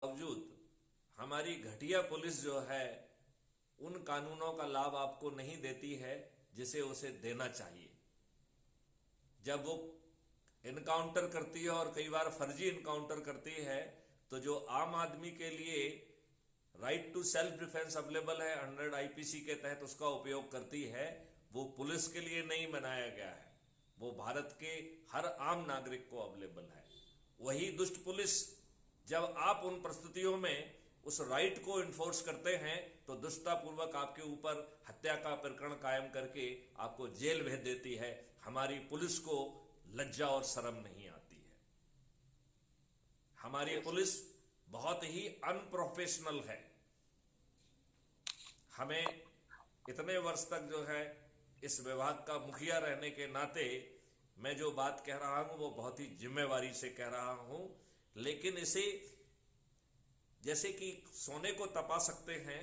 बावजूद हमारी घटिया पुलिस जो है उन कानूनों का लाभ आपको नहीं देती है जिसे उसे देना चाहिए। जब वो इनकाउंटर करती है और कई बार फर्जी इनकाउंटर करती है तो जो आम आदमी के लिए right to self defence available है 100 आईपीसी के तहत उसका उपयोग करती है, वो पुलिस के लिए नहीं बनाया गया है, वो भारत के हर आम नागरिक को अवेलेबल है। वही दुष्ट पुलिस जब आप उन परिस्थितियों में उस राइट को इन्फोर्स करते हैं तो दुष्टतापूर्वक आपके ऊपर हत्या का प्रकरण कायम करके आपको जेल भेज देती है। हमारी पुलिस को लज्जा और शर्म नहीं आती है। हमारी पुलिस बहुत ही अनप्रोफेशनल है। हमें इतने वर्ष तक जो है इस विभाग का मुखिया रहने के नाते मैं जो बात कह रहा हूं वो बहुत ही जिम्मेवारी से कह रहा हूं, लेकिन इसे जैसे कि सोने को तपा सकते हैं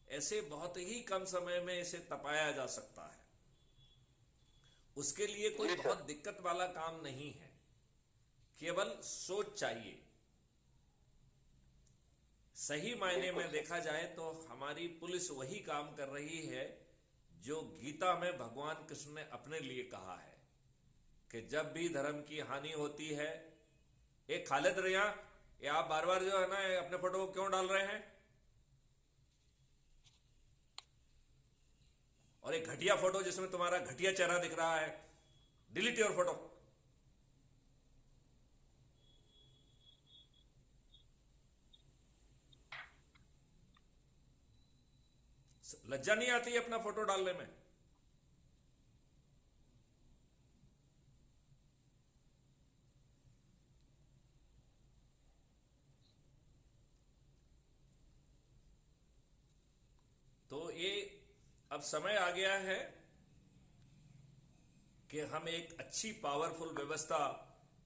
ऐसे बहुत ही कम समय में इसे तपाया जा सकता है। उसके लिए कोई बहुत दिक्कत वाला काम नहीं है, केवल सोच चाहिए। सही मायने में देखा जाए तो हमारी पुलिस वही काम कर रही है जो गीता में भगवान कृष्ण ने अपने लिए कहा है कि जब भी धर्म की हानि होती है। एक खालिद रिया, ये आप बार बार जो है ना अपने फोटो को क्यों डाल रहे हैं? और एक घटिया फोटो जिसमें तुम्हारा घटिया चेहरा दिख रहा है, डिलीट योर फोटो। लज्जा नहीं आती है अपना फोटो डालने में? तो ये अब समय आ गया है कि हम एक अच्छी पावरफुल व्यवस्था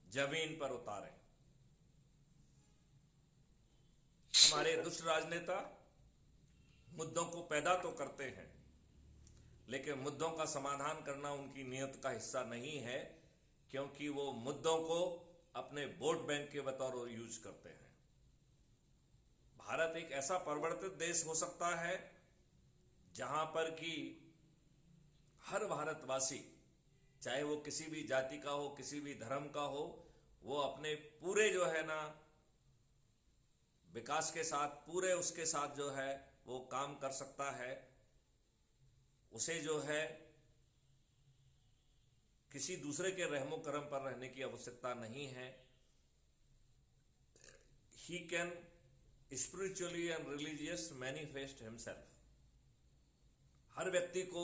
जमीन पर उतारें। हमारे दुष्ट राजनेता मुद्दों को पैदा तो करते हैं लेकिन मुद्दों का समाधान करना उनकी नीयत का हिस्सा नहीं है, क्योंकि वो मुद्दों को अपने वोट बैंक के बतौर यूज करते हैं। भारत एक ऐसा परिवर्तित देश हो सकता है जहां पर कि हर भारतवासी, चाहे वो किसी भी जाति का हो, किसी भी धर्म का हो, वो अपने पूरे जो है ना विकास के साथ, पूरे उसके साथ जो है वो काम कर सकता है। उसे जो है किसी दूसरे के रहमो करम पर रहने की आवश्यकता नहीं है। He can spiritually and religious manifest himself. हर व्यक्ति को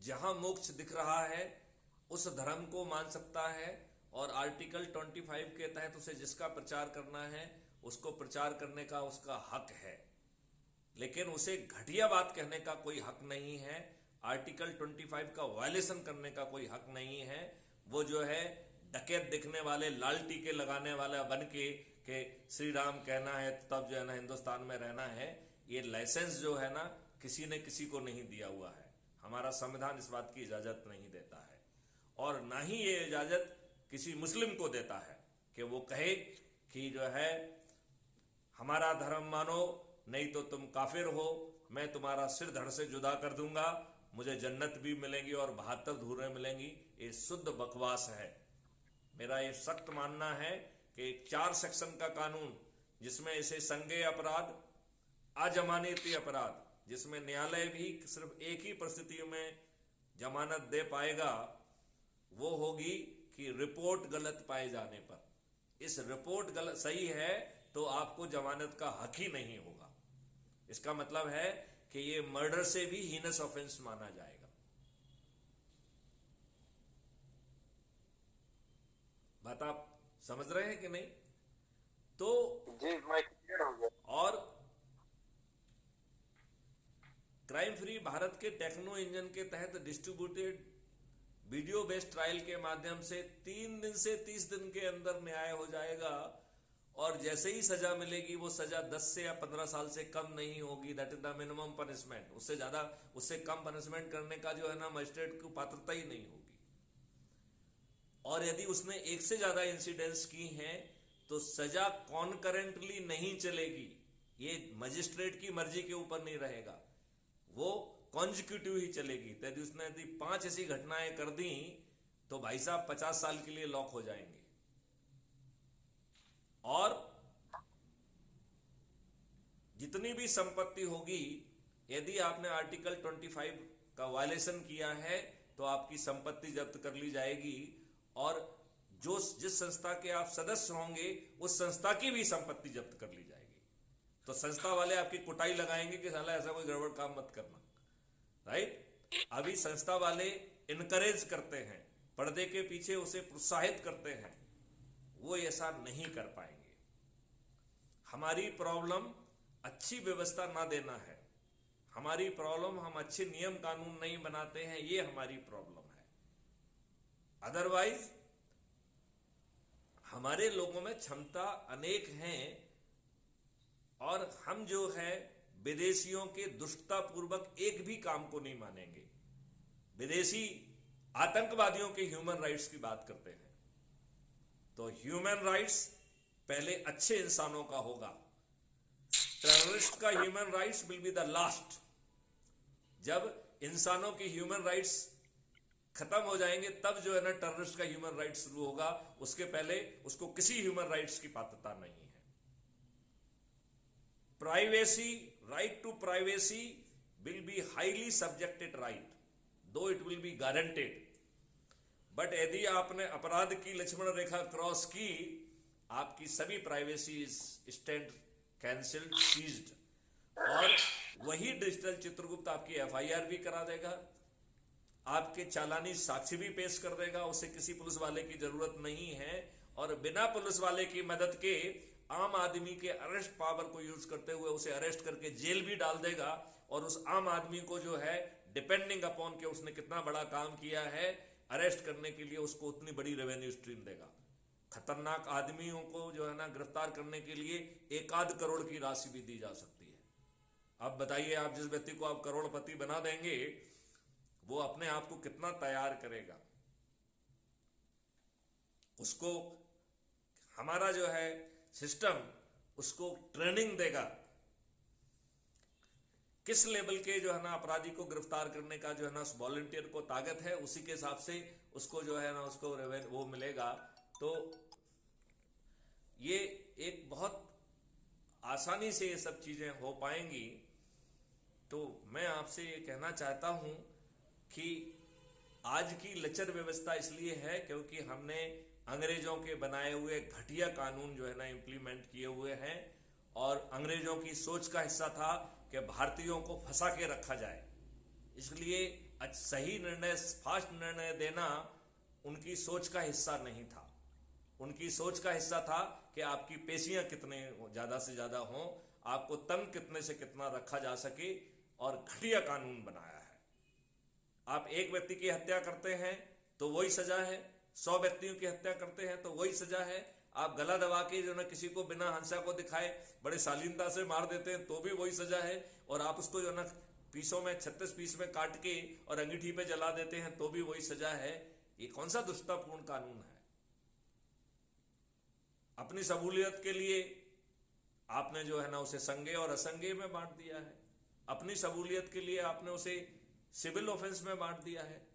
जहां मोक्ष दिख रहा है उस धर्म को मान सकता है और आर्टिकल 25 के तहत उसे जिसका प्रचार करना है उसको प्रचार करने का उसका हक है, लेकिन उसे घटिया बात कहने का कोई हक नहीं है। आर्टिकल 25 का वायलेशन करने का कोई हक नहीं है। वो जो है डकैत दिखने वाले, लाल टीके लगाने वाला बन के श्री राम कहना है तब जो है ना हिंदुस्तान में रहना है, ये लाइसेंस जो है ना किसी ने किसी को नहीं दिया हुआ है। हमारा संविधान इस बात की इजाजत नहीं देता है और ना ही ये इजाजत किसी मुस्लिम को देता है कि वो कहे कि जो है हमारा धर्म मानो नहीं तो तुम काफिर हो, मैं तुम्हारा सिर धड़ से जुदा कर दूंगा, मुझे जन्नत भी मिलेंगी और 72 धूरें मिलेंगी। ये शुद्ध बकवास है। मेरा ये सख्त मानना है कि 4 सेक्शन का कानून जिसमें इसे संज्ञेय अपराध, अजमानती अपराध, जिसमें न्यायालय भी सिर्फ एक ही परिस्थिति में जमानत दे पाएगा, वो होगी कि रिपोर्ट गलत पाए जाने पर। इस रिपोर्ट गलत सही है तो आपको जमानत का हक ही नहीं होगा। इसका मतलब है कि ये मर्डर से भी हीनस ऑफेंस माना जाएगा। बात आप समझ रहे हैं कि नहीं? तो जी, मैं क्लियर हो गया। और crime free Bharat K techno engine के तहत डिस्ट्रीब्यूटेड वीडियो बेस्ड ट्रायल के माध्यम से 3 दिन से 30 दिन के अंदर न्याय हो जाएगा और जैसे ही सजा मिलेगी वो सजा 10 से या 15 साल से कम नहीं होगी। That is the minimum punishment. उससे ज्यादा, उससे कम पनिशमेंट करने का जो है ना मजिस्ट्रेट को पात्रता ही नहीं होगी। और यदि उसने एक से ज्यादा इंसिडेंट्स की हैं तो सजा कॉन्करेंटली नहीं चलेगी, ये मजिस्ट्रेट की मर्जी के ऊपर नहीं रहेगा, वो कॉन्जिक्यूटिव ही चलेगी। यदि उसने यदि 5 ऐसी घटनाएं कर दी तो भाई साहब 50 साल के लिए लॉक हो जाएंगे। और जितनी भी संपत्ति होगी, यदि आपने आर्टिकल 25 का वायलेशन किया है तो आपकी संपत्ति जब्त कर ली जाएगी, और जिस संस्था के आप सदस्य होंगे उस संस्था की भी संपत्ति जब्त कर ली जाएगी। तो संस्था वाले आपकी कुटाई लगाएंगे कि साला ऐसा कोई गड़बड़ काम मत करना, राइट। अभी संस्था वाले इनकरेज करते हैं, पर्दे के पीछे उसे प्रोत्साहित करते हैं, वो ऐसा नहीं कर पाएंगे। हमारी प्रॉब्लम अच्छी व्यवस्था ना देना है, हमारी प्रॉब्लम हम अच्छे नियम कानून नहीं बनाते हैं, ये हमारी प्रॉब्लम है। अदरवाइज हमारे लोगों में क्षमता अनेक हैं, और हम जो है विदेशियों के दुष्टतापूर्वक एक भी काम को नहीं मानेंगे। विदेशी आतंकवादियों के ह्यूमन राइट्स की बात करते हैं, तो ह्यूमन राइट्स पहले अच्छे इंसानों का होगा। टेररिस्ट का human rights will be the last. जब इंसानों की ह्यूमन राइट्स खत्म हो जाएंगे तब जो है ना टेररिस्ट का ह्यूमन राइट्स शुरू होगा, उसके पहले उसको किसी ह्यूमन राइट्स की पात्रता नहीं है। Privacy, right to privacy will be highly subjected right, though it will be guaranteed, but यदि आपने अपराध की लक्ष्मण रेखा क्रॉस की, आपकी सभी प्राइवेसी स्टैंड कैंसिल्ड, सीज्ड। और वही डिजिटल चित्रगुप्त आपकी एफआईआर भी करा देगा, आपके चालानी साक्ष्य भी पेश कर देगा, उसे किसी पुलिस वाले की जरूरत नहीं है। और बिना पुलिस वाले की मदद के आम आदमी के अरेस्ट पावर को यूज करते हुए उसे अरेस्ट करके जेल भी डाल देगा, और उस आम आदमी को जो है डिपेंडिंग अपॉन के उसने कितना बड़ा काम किया है, अरेस्ट करने के लिए उसको उतनी बड़ी रेवेन्यू स्ट्रीम देगा। खतरनाक आदमियों को जो है ना गिरफ्तार करने के लिए 1-8 करोड़ की राशि भी दी जा सकती है। अब बताइए, आप जिस व्यक्ति को आप करोड़पति बना देंगे वो अपने आप को कितना तैयार करेगा। उसको हमारा जो है सिस्टम उसको ट्रेनिंग देगा, किस लेवल के जो है ना अपराधी को गिरफ्तार करने का जो है ना वॉलंटियर को ताकत है, उसी के हिसाब से उसको जो है ना उसको वो मिलेगा। तो ये एक बहुत आसानी से ये सब चीजें हो पाएंगी। तो मैं आपसे ये कहना चाहता हूं कि आज की लचर व्यवस्था इसलिए है क्योंकि हमने अंग्रेजों के बनाए हुए घटिया कानून जो है ना इंप्लीमेंट किए हुए हैं, और अंग्रेजों की सोच का हिस्सा था कि भारतीयों को फंसा के रखा जाए। इसलिए सही निर्णय, फास्ट निर्णय देना उनकी सोच का हिस्सा नहीं था। उनकी सोच का हिस्सा था कि आपकी पेशियां कितने ज्यादा से ज्यादा हों, आपको तंग कितने से कितना रखा जा सके, और घटिया कानून बनाया है। आप एक व्यक्ति की हत्या करते हैं तो वही सजा है, 100 व्यक्तियों की हत्या करते हैं तो वही सजा है। आप गला दबा के जो ना किसी को बिना हंसा को दिखाए बड़े शालीनता से मार देते हैं तो भी वही सजा है, और आप उसको जो ना पीसों में 36 पीस में काट के और अंगीठी पे जला देते हैं तो भी वही सजा है। ये कौन सा दुष्टतापूर्ण कानून है? अपनी सहूलियत के लिए आपने जो है ना उसे संज्ञेय और असंज्ञेय में बांट दिया है। अपनी सहूलियत के लिए आपने उसे सिविल ऑफेंस में बांट दिया है।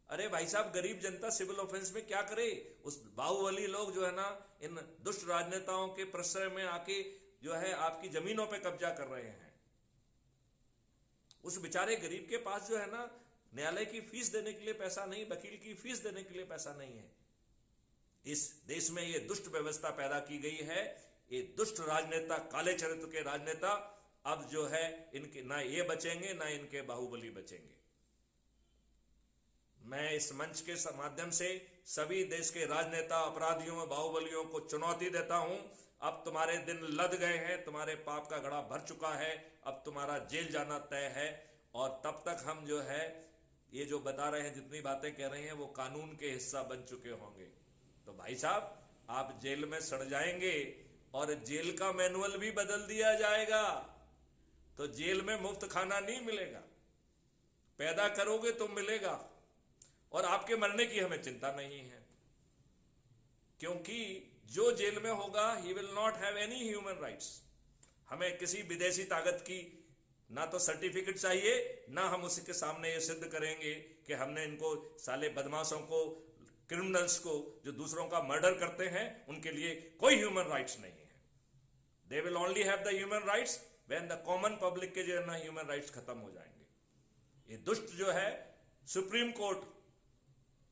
अरे भाई साहब, गरीब जनता सिविल ऑफेंस में क्या करे? उस बाहुबली लोग जो है ना इन दुष्ट राजनेताओं के प्रश्रय में आके जो है आपकी जमीनों पे कब्जा कर रहे हैं। उस बेचारे गरीब के पास जो है ना न्यायालय की फीस देने के लिए पैसा नहीं, वकील की फीस देने के लिए पैसा नहीं है। इस देश में ये दुष्ट व्यवस्था पैदा की गई है। ये दुष्ट राजनेता, काले चरित्र के राजनेता अब जो है इनके ना ये बचेंगे ना इनके बाहुबली बचेंगे। मैं इस मंच के माध्यम से सभी देश के राजनेता, अपराधियों, बाहुबलियों को चुनौती देता हूं। अब तुम्हारे दिन लद गए हैं, तुम्हारे पाप का घड़ा भर चुका है, अब तुम्हारा जेल जाना तय है। और तब तक हम जो है ये जो बता रहे हैं, जितनी बातें कह रहे हैं, वो कानून के हिस्सा बन चुके होंगे। तो भाई साहब, आप जेल में सड़ जाएंगे और जेल का मैनुअल भी बदल दिया जाएगा। तो जेल में मुफ्त खाना नहीं मिलेगा, पैदा करोगे तो मिलेगा। और आपके मरने की हमें चिंता नहीं है, क्योंकि जो जेल में होगा he will not have any human rights. हमें किसी विदेशी ताकत की ना तो सर्टिफिकेट चाहिए, ना हम उसके सामने ये सिद्ध करेंगे कि हमने इनको साले बदमाशों को, क्रिमिनल्स को जो दूसरों का मर्डर करते हैं, उनके लिए कोई ह्यूमन राइट्स नहीं है। They will only have the human rights when the common public के जो है ना ह्यूमन राइट्स खत्म हो जाएंगे। ये दुष्ट जो है सुप्रीम कोर्ट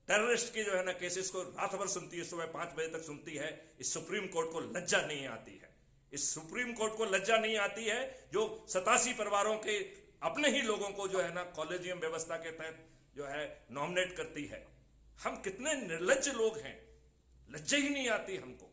टेररिस्ट के जो है ना केसेस को रात भर सुनती है, सुबह 5 बजे तक सुनती है। इस सुप्रीम कोर्ट को लज्जा नहीं आती है। इस सुप्रीम कोर्ट को लज्जा नहीं आती है जो 87 परिवारों के अपने ही लोगों को जो है ना कॉलेजियम व्यवस्था के तहत जो है नॉमिनेट करती है। हम कितने निर्लज्ज लोग हैं, लज्जा ही नहीं आती हमको।